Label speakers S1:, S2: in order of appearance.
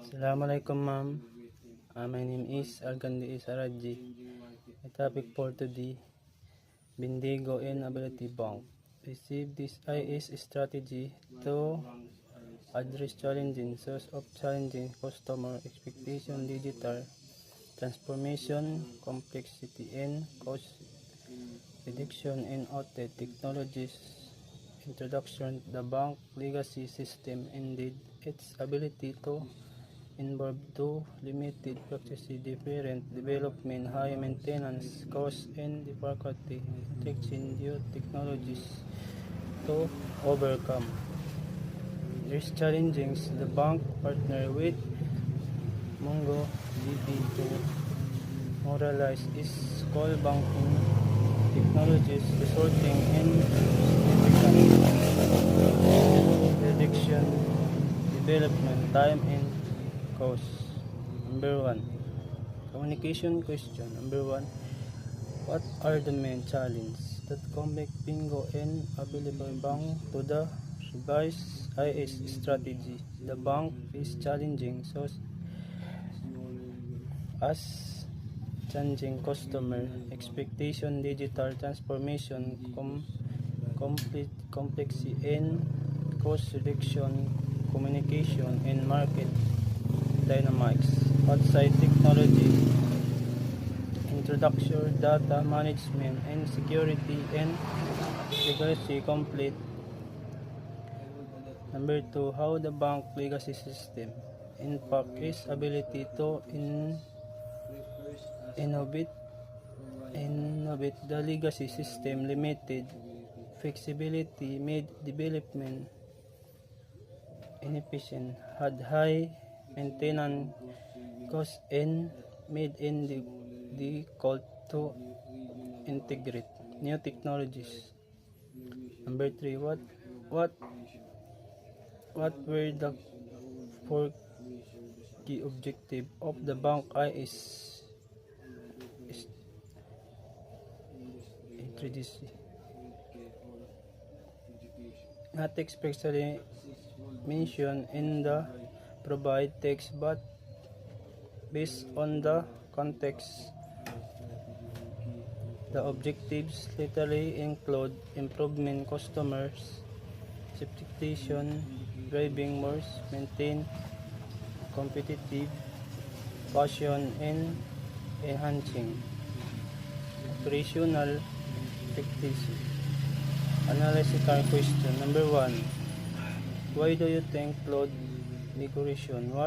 S1: Assalamualaikum ma'am. My name is Argandi Isaraji. The topic for today, Bendigo and Ability Bank. Receive this IS strategy to address challenging source of challenging customer expectation, digital transformation, complexity and cost reduction in outdated technologies. Introduction: the bank legacy system indeed its ability to involve two limited practices, different development, high maintenance costs, and difficulty introducing new technologies to overcome. These challenges, the bank partner with MongoDB to moralize its core banking technologies, resulting in significant reduction, development time, and cost. Number 1. Communication question. Number 1. What are the main challenges that connect Bendigo and Ability Bank to the revised IS strategy? The bank is challenging as changing customer expectation, digital transformation, complexity and cost reduction, communication and market dynamics, outside technology, introduction, data management and security and legacy complete. Number 2, how the bank legacy system impact its ability to innovate the legacy system limited flexibility, made development inefficient, had high maintenance costs, and made in difficult to integrate new technologies. Number 3, what were the 4 key objectives of the bank IS introduced? Not expressly mentioned in the provide text, but based on the context, the objectives literally include improvement customers satisfaction, driving more maintain competitive passion, and enhancing operational effectiveness. Analytical question. Number 1. Why do you think cloud migration was